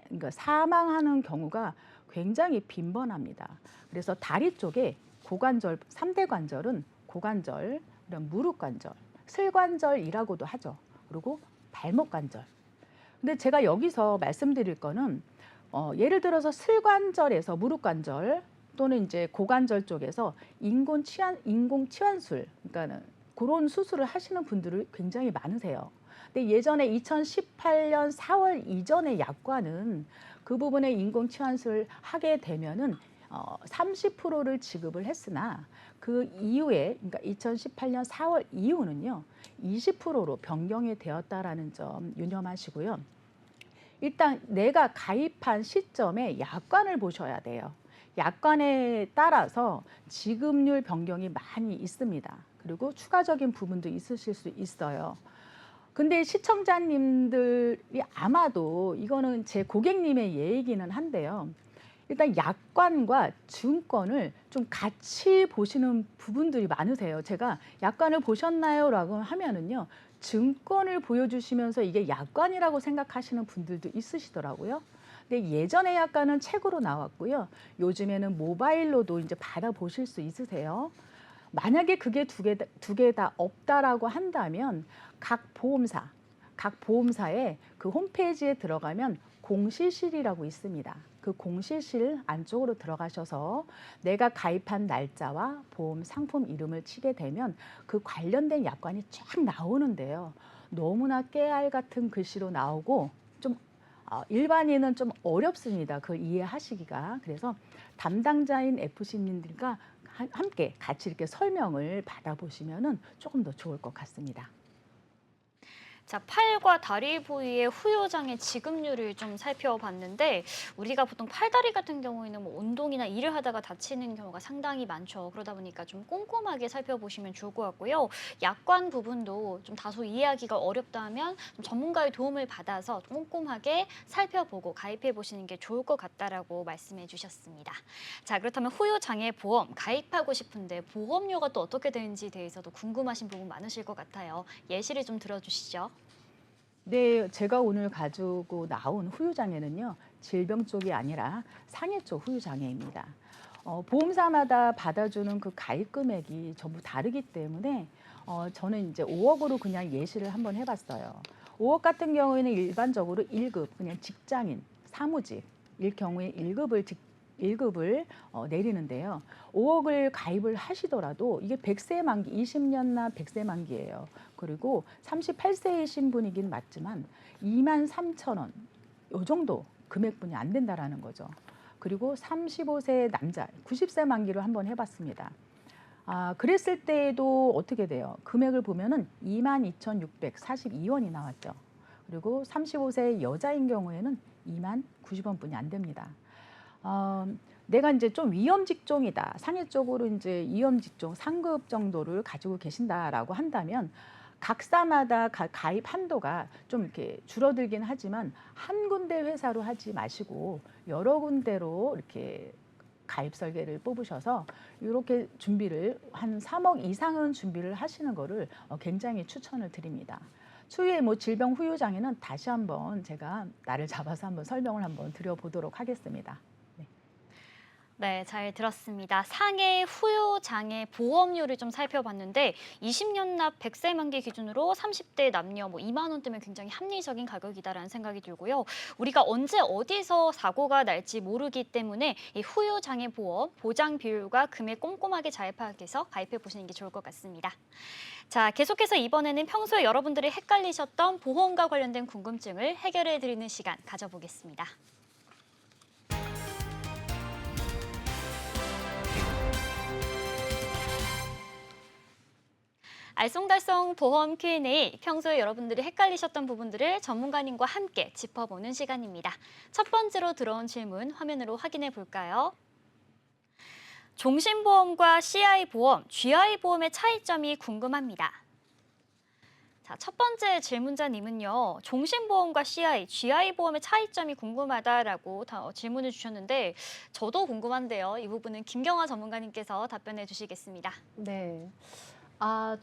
그러니까 사망하는 경우가 굉장히 빈번합니다. 그래서 다리 쪽에 고관절, 3대 관절은 고관절, 그다음 무릎 관절, 슬관절이라고도 하죠. 그리고 발목 관절. 근데 제가 여기서 말씀드릴 거는 예를 들어서 슬관절에서 무릎 관절 또는 이제 고관절 쪽에서 인공 치환술, 그러니까는 그런 수술을 하시는 분들이 굉장히 많으세요. 근데 예전에 2018년 4월 이전의 약관은 그 부분에 인공 치환술 하게 되면은 30%를 지급을 했으나 그 이후에, 그러니까 2018년 4월 이후는요 20%로 변경이 되었다라는 점 유념하시고요. 일단 내가 가입한 시점에 약관을 보셔야 돼요. 약관에 따라서 지급률 변경이 많이 있습니다. 그리고 추가적인 부분도 있으실 수 있어요. 근데 시청자님들이 아마도 이거는 제 고객님의 얘기는 한데요. 일단 약관과 증권을 좀 같이 보시는 부분들이 많으세요. 제가 약관을 보셨나요? 라고 하면은요. 증권을 보여주시면서 이게 약관이라고 생각하시는 분들도 있으시더라고요. 근데 예전에 약관은 책으로 나왔고요. 요즘에는 모바일로도 이제 받아보실 수 있으세요. 만약에 그게 두 개 다 없다라고 한다면 각 보험사의 그 홈페이지에 들어가면 공시실이라고 있습니다. 그 공시실 안쪽으로 들어가셔서 내가 가입한 날짜와 보험 상품 이름을 치게 되면 그 관련된 약관이 쫙 나오는데요. 너무나 깨알 같은 글씨로 나오고 좀 일반인은 좀 어렵습니다. 그걸 이해하시기가. 그래서 담당자인 FC님들과 함께 같이 이렇게 설명을 받아보시면 조금 더 좋을 것 같습니다. 자, 팔과 다리 부위의 후유장애 지급률을 좀 살펴봤는데 우리가 보통 팔다리 같은 경우에는 뭐 운동이나 일을 하다가 다치는 경우가 상당히 많죠. 그러다 보니까 좀 꼼꼼하게 살펴보시면 좋을 것 같고요. 약관 부분도 좀 다소 이해하기가 어렵다면 좀 전문가의 도움을 받아서 꼼꼼하게 살펴보고 가입해 보시는 게 좋을 것 같다라고 말씀해 주셨습니다. 자, 그렇다면 후유장애 보험 가입하고 싶은데 보험료가 또 어떻게 되는지에 대해서도 궁금하신 부분 많으실 것 같아요. 예시를 좀 들어주시죠. 네, 제가 오늘 가지고 나온 후유장애는요, 질병 쪽이 아니라 상해 쪽 후유장애입니다. 보험사마다 받아주는 그 가입 금액이 전부 다르기 때문에 저는 이제 5억으로 그냥 예시를 한번 해봤어요. 5억 같은 경우에는 일반적으로 1급, 그냥 직장인, 사무직, 일 경우에 1급을 내리는데요. 5억을 가입을 하시더라도 이게 100세 만기, 20년 납 100세 만기예요. 그리고 38세이신 분이긴 맞지만 23,000원, 요 정도 금액분이 안 된다라는 거죠. 그리고 35세 남자, 90세 만기로 한번 해봤습니다. 그랬을 때도 어떻게 돼요? 금액을 보면은 22,642원이 나왔죠. 그리고 35세 여자인 경우에는 20,090원뿐이 안 됩니다. 내가 이제 좀 위험 직종이다. 상해적으로 이제 위험 직종 상급 정도를 가지고 계신다라고 한다면 각사마다 가입 한도가 좀 이렇게 줄어들긴 하지만 한 군데 회사로 하지 마시고 여러 군데로 이렇게 가입 설계를 뽑으셔서 이렇게 준비를 한 3억 이상은 준비를 하시는 거를 굉장히 추천을 드립니다. 추후에 뭐 질병 후유 장애는 다시 한번 제가 날을 잡아서 한번 설명을 한번 드려보도록 하겠습니다. 네, 잘 들었습니다. 상해 후유 장애 보험료를 좀 살펴봤는데 20년 납 100세 만기 기준으로 30대 남녀 2만 원대면 굉장히 합리적인 가격이다라는 생각이 들고요. 우리가 언제 어디서 사고가 날지 모르기 때문에 이 후유 장애 보험 보장 비율과 금액 꼼꼼하게 잘 파악해서 가입해 보시는 게 좋을 것 같습니다. 자, 계속해서 이번에는 평소에 여러분들이 헷갈리셨던 보험과 관련된 궁금증을 해결해 드리는 시간 가져보겠습니다. 알쏭달쏭 보험 Q&A, 평소에 여러분들이 헷갈리셨던 부분들을 전문가님과 함께 짚어보는 시간입니다. 첫 번째로 들어온 질문 화면으로 확인해 볼까요? 종신보험과 CI보험, GI보험의 차이점이 궁금합니다. 자, 첫 번째 질문자님은요, 종신보험과 CI, GI보험의 차이점이 궁금하다라고 질문을 주셨는데 저도 궁금한데요. 이 부분은 김경화 전문가님께서 답변해 주시겠습니다. 네.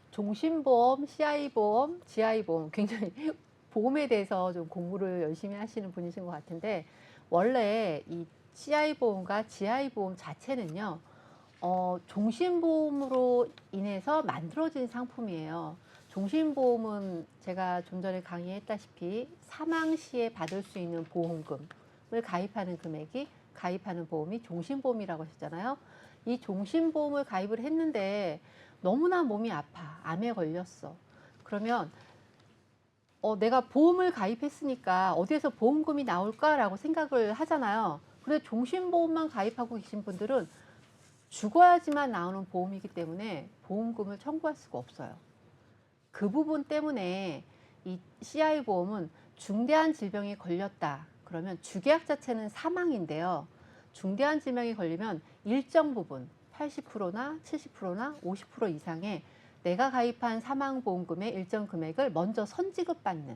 종신보험, CI보험, GI보험 굉장히 보험에 대해서 좀 공부를 열심히 하시는 분이신 것 같은데 원래 이 CI보험과 GI보험 자체는요. 종신보험으로 인해서 만들어진 상품이에요. 종신보험은 제가 좀 전에 강의했다시피 사망 시에 받을 수 있는 보험금을 가입하는 금액이 가입하는 보험이 종신보험이라고 하셨잖아요. 이 종신보험을 가입을 했는데 너무나 몸이 아파. 암에 걸렸어. 그러면 내가 보험을 가입했으니까 어디에서 보험금이 나올까라고 생각을 하잖아요. 근데 종신보험만 가입하고 계신 분들은 죽어야지만 나오는 보험이기 때문에 보험금을 청구할 수가 없어요. 그 부분 때문에 이 CI보험은 중대한 질병에 걸렸다. 그러면 주계약 자체는 사망인데요. 중대한 질병에 걸리면 일정 부분 80%나 70%나 50% 이상의 내가 가입한 사망보험금의 일정 금액을 먼저 선지급받는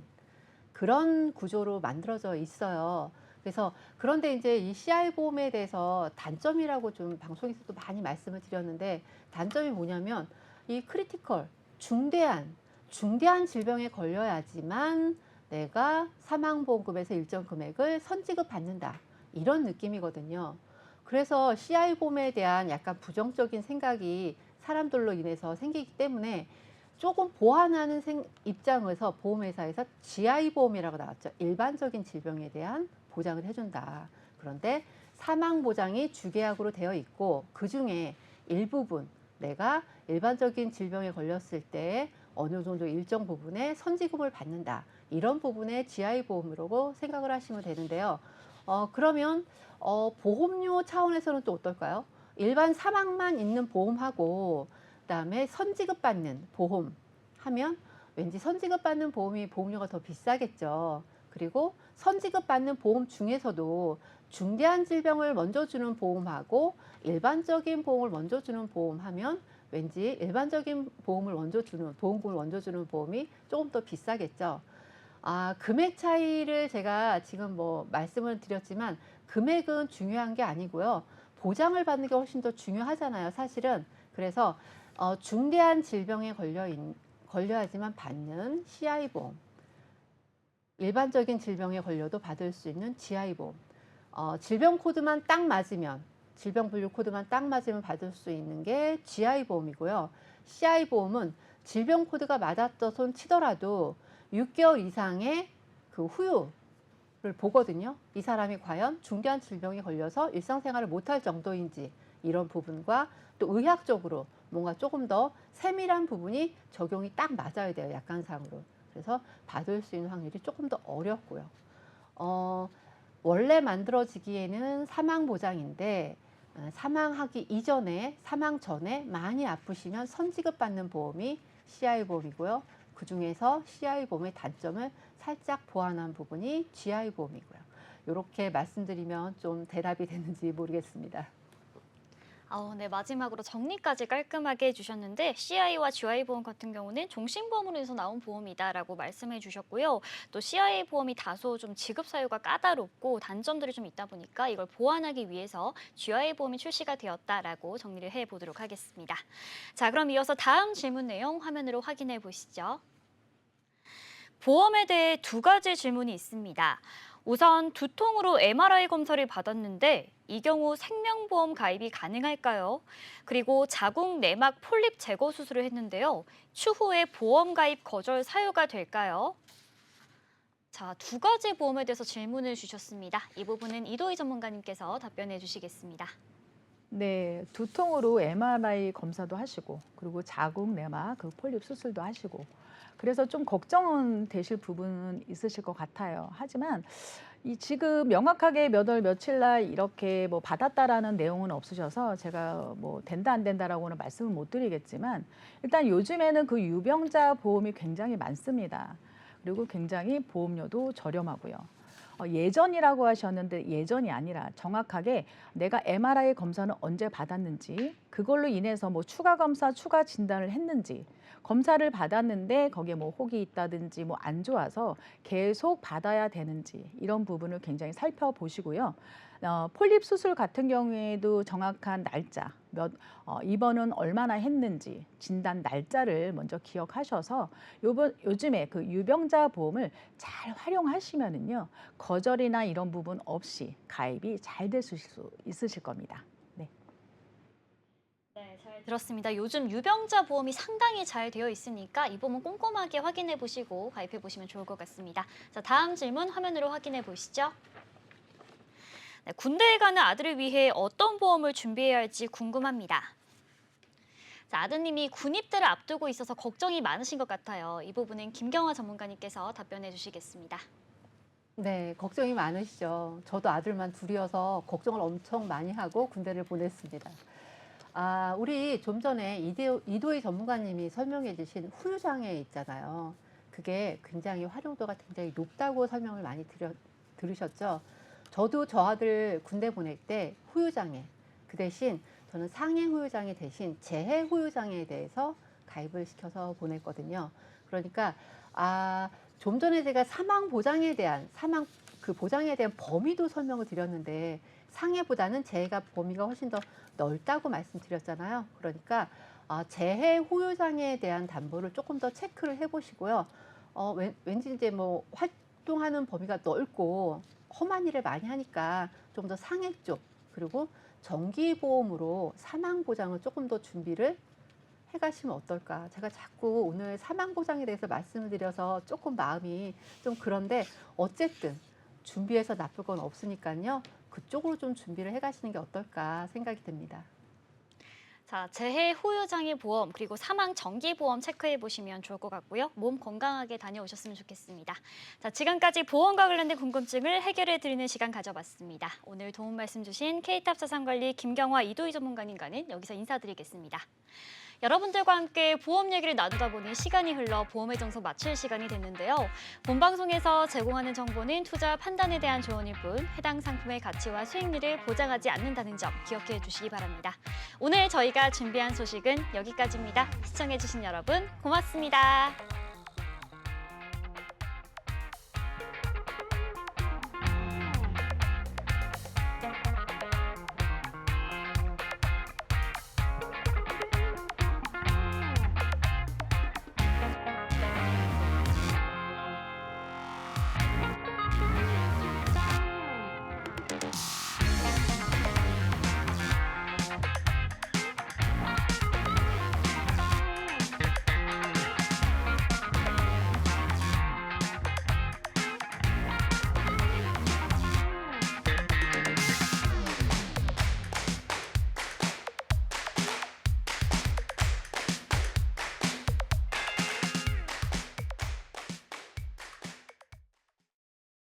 그런 구조로 만들어져 있어요. 그래서 그런데 이제 이 CI보험에 대해서 단점이라고 좀 방송에서도 많이 말씀을 드렸는데 단점이 뭐냐면 이 크리티컬, 중대한 질병에 걸려야지만 내가 사망보험금에서 일정 금액을 선지급받는다. 이런 느낌이거든요. 그래서 CI보험에 대한 약간 부정적인 생각이 사람들로 인해서 생기기 때문에 조금 보완하는 입장에서 보험회사에서 GI보험이라고 나왔죠. 일반적인 질병에 대한 보장을 해준다. 그런데 사망보장이 주계약으로 되어 있고 그중에 일부분 내가 일반적인 질병에 걸렸을 때 어느 정도 일정 부분의 선지급을 받는다. 이런 부분의 GI보험이라고 생각을 하시면 되는데요. 그러면 보험료 차원에서는 또 어떨까요? 일반 사망만 있는 보험하고 그다음에 선지급 받는 보험 하면 왠지 선지급 받는 보험이 보험료가 더 비싸겠죠. 그리고 선지급 받는 보험 중에서도 중대한 질병을 먼저 주는 보험하고 일반적인 보험을 먼저 주는 보험하면 왠지 일반적인 보험을 먼저 주는 보험금을 먼저 주는 보험이 조금 더 비싸겠죠. 금액 차이를 제가 지금 뭐 말씀을 드렸지만 금액은 중요한 게 아니고요. 보장을 받는 게 훨씬 더 중요하잖아요, 사실은. 그래서 중대한 질병에 걸려야지만 받는 CI보험, 일반적인 질병에 걸려도 받을 수 있는 GI보험, 질병 코드만 딱 맞으면, 질병 분류 코드만 딱 맞으면 받을 수 있는 게 GI보험이고요. CI보험은 질병 코드가 맞았던 손 치더라도 6개월 이상의 그 후유를 보거든요. 이 사람이 과연 중대한 질병에 걸려서 일상생활을 못할 정도인지 이런 부분과 또 의학적으로 뭔가 조금 더 세밀한 부분이 적용이 딱 맞아야 돼요. 약관상으로. 그래서 받을 수 있는 확률이 조금 더 어렵고요. 원래 만들어지기에는 사망 보장인데 사망하기 이전에, 사망 전에 많이 아프시면 선지급받는 보험이 CI 보험이고요. 그중에서 CI 보험의 단점을 살짝 보완한 부분이 GI 보험이고요. 이렇게 말씀드리면 좀 대답이 됐는지 모르겠습니다. 네, 마지막으로 정리까지 깔끔하게 해주셨는데 CI와 GI 보험 같은 경우는 종신보험으로 해서 나온 보험이다라고 말씀해 주셨고요. 또 CI 보험이 다소 좀 지급 사유가 까다롭고 단점들이 좀 있다 보니까 이걸 보완하기 위해서 GI 보험이 출시가 되었다라고 정리를 해보도록 하겠습니다. 자, 그럼 이어서 다음 질문 내용 화면으로 확인해 보시죠. 보험에 대해 두 가지 질문이 있습니다. 우선 두통으로 MRI 검사를 받았는데 이 경우 생명보험 가입이 가능할까요? 그리고 자궁 내막 폴립 제거 수술을 했는데요. 추후에 보험 가입 거절 사유가 될까요? 자, 두 가지 보험에 대해서 질문을 주셨습니다. 이 부분은 이도희 전문가님께서 답변해 주시겠습니다. 네, 두통으로 MRI 검사도 하시고 그리고 자궁 내막 그 폴립 수술도 하시고 그래서 좀 걱정은 되실 부분은 있으실 것 같아요. 하지만 이 지금 명확하게 몇 월 며칠 날 이렇게 뭐 받았다라는 내용은 없으셔서 제가 뭐 된다 안 된다라고는 말씀을 못 드리겠지만 일단 요즘에는 그 유병자 보험이 굉장히 많습니다. 그리고 굉장히 보험료도 저렴하고요. 예전이라고 하셨는데 예전이 아니라 정확하게 내가 MRI 검사는 언제 받았는지 그걸로 인해서 뭐 추가 검사, 추가 진단을 했는지 검사를 받았는데 거기에 뭐 혹이 있다든지 뭐 안 좋아서 계속 받아야 되는지 이런 부분을 굉장히 살펴보시고요. 폴립 수술 같은 경우에도 정확한 날짜, 입원은 얼마나 했는지 진단 날짜를 먼저 기억하셔서 요즘에 그 유병자 보험을 잘 활용하시면은요 거절이나 이런 부분 없이 가입이 잘 되실 수 있으실 겁니다. 네. 네, 잘 들었습니다. 요즘 유병자 보험이 상당히 잘 되어 있으니까 이 부분 꼼꼼하게 확인해 보시고 가입해 보시면 좋을 것 같습니다. 자, 다음 질문 화면으로 확인해 보시죠. 네, 군대에 가는 아들을 위해 어떤 보험을 준비해야 할지 궁금합니다. 자, 아드님이 군입대를 앞두고 있어서 걱정이 많으신 것 같아요. 이 부분은 김경화 전문가님께서 답변해 주시겠습니다. 네, 걱정이 많으시죠. 저도 아들만 둘이어서 걱정을 엄청 많이 하고 군대를 보냈습니다. 우리 좀 전에 이도희 전문가님이 설명해 주신 후유장애 있잖아요. 그게 굉장히 활용도가 굉장히 높다고 설명을 많이 들으셨죠. 저도 저 아들 군대 보낼 때 후유장애, 그 대신 저는 상해 후유장애 대신 재해 후유장애에 대해서 가입을 시켜서 보냈거든요. 그러니까 좀 전에 제가 사망 보장에 대한 범위도 설명을 드렸는데 상해보다는 재해가 범위가 훨씬 더 넓다고 말씀드렸잖아요. 그러니까 재해 후유장애에 대한 담보를 조금 더 체크를 해보시고요. 왠지 이제 뭐 활동하는 범위가 넓고 험한 일을 많이 하니까 좀 더 상해 쪽 그리고 정기보험으로 사망보장을 조금 더 준비를 해가시면 어떨까. 제가 자꾸 오늘 사망보장에 대해서 말씀을 드려서 조금 마음이 좀 그런데 어쨌든 준비해서 나쁠 건 없으니까요. 그쪽으로 좀 준비를 해가시는 게 어떨까 생각이 듭니다. 자, 재해 후유장애 보험 그리고 사망 정기 보험 체크해 보시면 좋을 것 같고요. 몸 건강하게 다녀오셨으면 좋겠습니다. 자, 지금까지 보험과 관련된 궁금증을 해결해 드리는 시간 가져봤습니다. 오늘 도움 말씀 주신 K탑 자산관리 김경화 이도희 전문가님과는 여기서 인사드리겠습니다. 여러분들과 함께 보험 얘기를 나누다 보니 시간이 흘러 보험의 정석 맞출 시간이 됐는데요. 본 방송에서 제공하는 정보는 투자 판단에 대한 조언일 뿐 해당 상품의 가치와 수익률을 보장하지 않는다는 점 기억해 주시기 바랍니다. 오늘 저희가 준비한 소식은 여기까지입니다. 시청해 주신 여러분 고맙습니다.